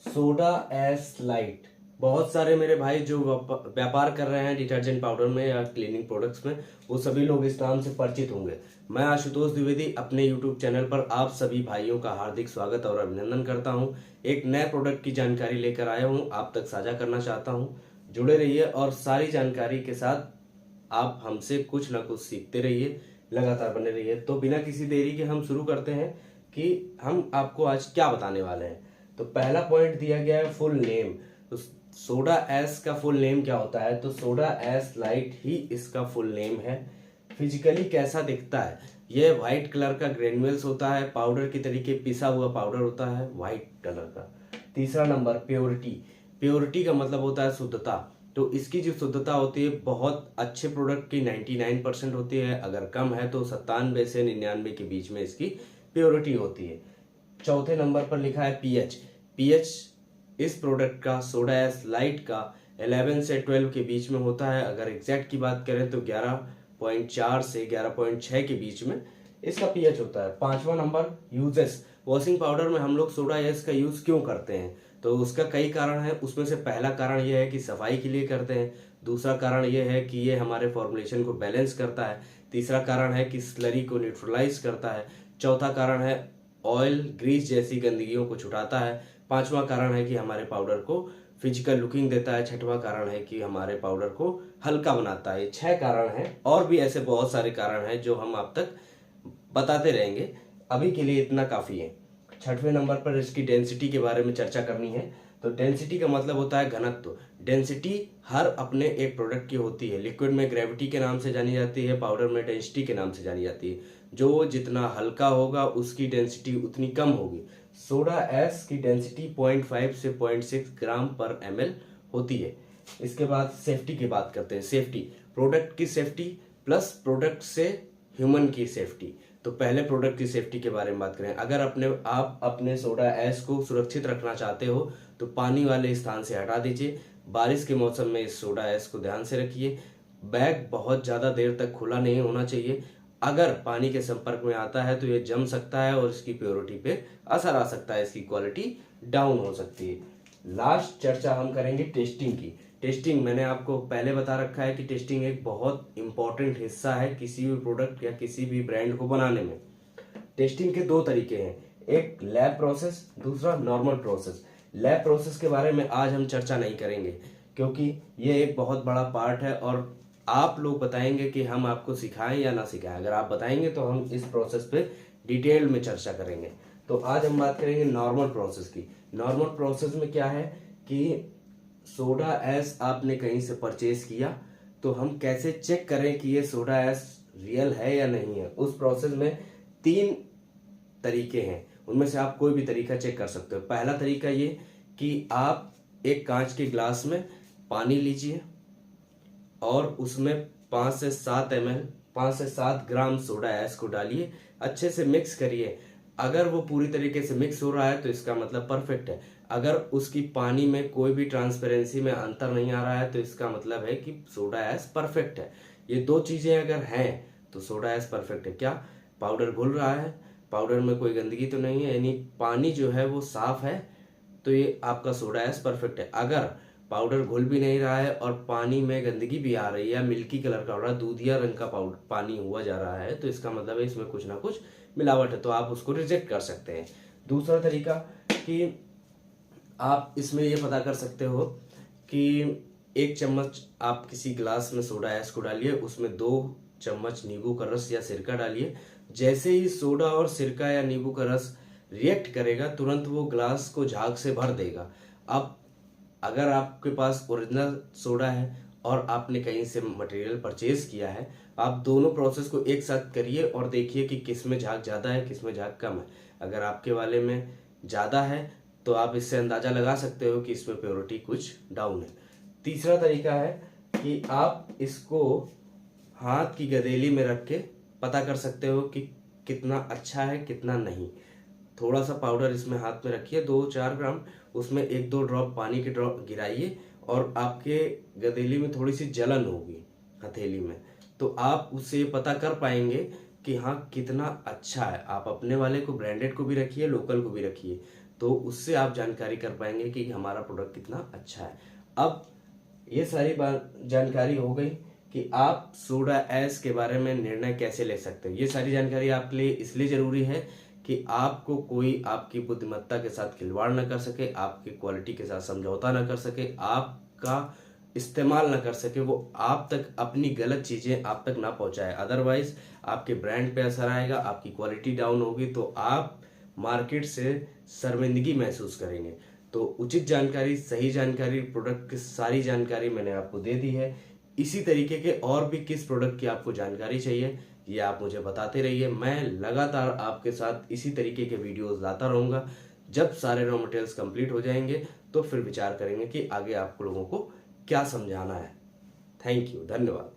Soda S light. बहुत सारे मेरे भाई जो व्यापार कर रहे हैं डिटर्जेंट पाउडर में या क्लीनिंग प्रोडक्ट्स में, वो सभी लोग इस नाम से परिचित होंगे। मैं आशुतोष द्विवेदी अपने यूट्यूब चैनल पर आप सभी भाइयों का हार्दिक स्वागत और अभिनंदन करता हूं। एक नए प्रोडक्ट की जानकारी लेकर आया हूं, आप तक साझा करना चाहता हूं। जुड़े रहिए और सारी जानकारी के साथ आप हमसे कुछ ना कुछ सीखते रहिए, लगातार बने रहिए। तो बिना किसी देरी के हम शुरू करते हैं कि हम आपको आज क्या बताने वाले हैं। तो पहला पॉइंट दिया गया है फुल नेम। तो सोडा एस का फुल नेम क्या होता है? तो सोडा एस लाइट ही इसका फुल नेम है। फिजिकली कैसा दिखता है? यह व्हाइट कलर का ग्रेन्यूल्स होता है, पाउडर की तरीके पिसा हुआ पाउडर होता है व्हाइट कलर का। तीसरा नंबर प्योरिटी। प्योरिटी का मतलब होता है शुद्धता। तो इसकी जो शुद्धता होती है बहुत अच्छे प्रोडक्ट की 99% होती है, अगर कम है तो 97 से 99 के बीच में इसकी प्योरिटी होती है। चौथे नंबर पर लिखा है पीएच। पीएच इस प्रोडक्ट का सोडा एस लाइट का 11 से 12 के बीच में होता है, अगर एग्जैक्ट की बात करें तो 11.4 से 11.6 के बीच में इसका पीएच होता है। पांचवा नंबर यूजेस। वॉशिंग पाउडर में हम लोग सोडा एस का यूज क्यों करते हैं? तो उसका कई कारण है। उसमें से पहला कारण यह है कि सफाई के लिए करते हैं। दूसरा कारण यह है कि ये हमारे फॉर्मुलेशन को बैलेंस करता है। तीसरा कारण है कि स्लरी को न्यूट्रलाइज करता है। चौथा कारण है ऑयल ग्रीस जैसी गंदगियों को छुटाता है। पांचवा कारण है कि हमारे पाउडर को फिजिकल लुकिंग देता है। छठवां कारण है कि हमारे पाउडर को हल्का बनाता है। 6 कारण हैं, और भी ऐसे बहुत सारे कारण हैं जो हम आप तक बताते रहेंगे। अभी के लिए इतना काफी है। छठवें नंबर पर इसकी डेंसिटी के बारे में चर्चा करनी है। तो डेंसिटी का मतलब होता है घनत्व। डेंसिटी हर अपने एक प्रोडक्ट की होती है। लिक्विड में ग्रेविटी के नाम से जानी जाती है, पाउडर में डेंसिटी के नाम से जानी जाती है। जो जितना हल्का होगा उसकी डेंसिटी उतनी कम होगी। सोडा एस की डेंसिटी 0.5 से 0.6 ग्राम पर ml होती है। इसके बाद सेफ्टी की बात करते हैं। सेफ्टी, प्रोडक्ट की सेफ्टी प्लस प्रोडक्ट से ह्यूमन की सेफ्टी। तो पहले प्रोडक्ट की सेफ्टी के बारे में बात करें। अगर आप अपने सोडा एस को सुरक्षित रखना चाहते हो तो पानी वाले स्थान से हटा दीजिए। बारिश के मौसम में इस सोडा एस को ध्यान से रखिए। बैग बहुत ज़्यादा देर तक खुला नहीं होना चाहिए। अगर पानी के संपर्क में आता है तो ये जम सकता है और इसकी प्योरिटी पे असर आ सकता है, इसकी क्वालिटी डाउन हो सकती है। लास्ट चर्चा हम करेंगे टेस्टिंग की। टेस्टिंग मैंने आपको पहले बता रखा है कि टेस्टिंग एक बहुत इंपॉर्टेंट हिस्सा है किसी भी प्रोडक्ट या किसी भी ब्रांड को बनाने में। टेस्टिंग के दो तरीके हैं, एक लैब प्रोसेस, दूसरा नॉर्मल प्रोसेस। लैब प्रोसेस के बारे में आज हम चर्चा नहीं करेंगे क्योंकि ये एक बहुत बड़ा पार्ट है और आप लोग बताएंगे कि हम आपको सिखाएं या ना सिखाएं। अगर आप बताएंगे तो हम इस प्रोसेस पे डिटेल में चर्चा करेंगे। तो आज हम बात करेंगे नॉर्मल प्रोसेस की। नॉर्मल प्रोसेस में क्या है कि सोडा एस आपने कहीं से परचेज किया तो हम कैसे चेक करें कि ये सोडा एस रियल है या नहीं है। उस प्रोसेस में 3 तरीके हैं, उनमें से आप कोई भी तरीका चेक कर सकते हो। पहला तरीका ये कि आप एक कांच के ग्लास में पानी लीजिए और उसमें 5 से 7 ग्राम सोडा एस को डालिए, अच्छे से मिक्स करिए। अगर वो पूरी तरीके से मिक्स हो रहा है तो इसका मतलब परफेक्ट है। अगर उसकी पानी में कोई भी ट्रांसपेरेंसी में अंतर नहीं आ रहा है तो इसका मतलब है कि सोडा एस परफेक्ट है। ये दो चीजें अगर हैं तो सोडा एस परफेक्ट है। क्या पाउडर घुल रहा है, पाउडर में कोई गंदगी तो नहीं है, यानी पानी जो है वो साफ है, तो ये आपका सोडा एस परफेक्ट है। अगर पाउडर घुल भी नहीं रहा है और पानी में गंदगी भी आ रही है, मिल्की कलर का हो रहा है, दूधिया रंग का पाउडर पानी हुआ जा रहा है, तो इसका मतलब है इसमें कुछ ना कुछ मिलावट है, तो आप उसको रिजेक्ट कर सकते हैं। दूसरा तरीका कि आप इसमें ये पता कर सकते हो कि 1 चम्मच आप किसी गिलास में सोडा एस को डालिए, उसमें 2 चम्मच नींबू का रस या सिरका डालिए। जैसे ही सोडा और सिरका या नींबू का रस रिएक्ट करेगा तुरंत वो ग्लास को झाग से भर देगा। अब अगर आपके पास ओरिजिनल सोडा है और आपने कहीं से मटेरियल परचेज किया है, आप दोनों प्रोसेस को एक साथ करिए और देखिए कि किस में झाग ज़्यादा है, किस में झाग कम है। अगर आपके वाले में ज़्यादा है तो आप इससे अंदाज़ा लगा सकते हो कि इसमें प्योरिटी कुछ डाउन है। तीसरा तरीका है कि आप इसको हाथ की गदेली में रख के पता कर सकते हो कि कितना अच्छा है कितना नहीं। थोड़ा सा पाउडर इसमें हाथ में रखिए 2-4 ग्राम, उसमें 1-2 ड्रॉप पानी के ड्रॉप गिराइए और आपके गदेली में थोड़ी सी जलन होगी हथेली में, तो आप उससे ये पता कर पाएंगे कि हाँ कितना अच्छा है। आप अपने वाले को ब्रांडेड को भी रखिए, लोकल को भी रखिए, तो उससे आप जानकारी कर पाएंगे कि हमारा प्रोडक्ट कितना अच्छा है। अब ये सारी बात जानकारी हो गई कि आप सोडा ऐश के बारे में निर्णय कैसे ले सकते हैं। ये सारी जानकारी आपके लिए इसलिए ज़रूरी है कि आपको कोई आपकी बुद्धिमत्ता के साथ खिलवाड़ ना कर सके, आपकी क्वालिटी के साथ समझौता ना कर सके, आपका इस्तेमाल ना कर सके, वो आप तक अपनी गलत चीज़ें आप तक ना पहुंचाए। अदरवाइज आपके ब्रांड पे असर आएगा, आपकी क्वालिटी डाउन होगी, तो आप मार्केट से शर्मिंदगी महसूस करेंगे। तो उचित जानकारी, सही जानकारी, प्रोडक्ट की सारी जानकारी मैंने आपको दे दी है। इसी तरीके के और भी किस प्रोडक्ट की आपको जानकारी चाहिए ये आप मुझे बताते रहिए। मैं लगातार आपके साथ इसी तरीके के वीडियोस लाता रहूँगा। जब सारे रॉ मटेरियल्स कंप्लीट हो जाएंगे तो फिर विचार करेंगे कि आगे आप लोगों को क्या समझाना है। थैंक यू, धन्यवाद।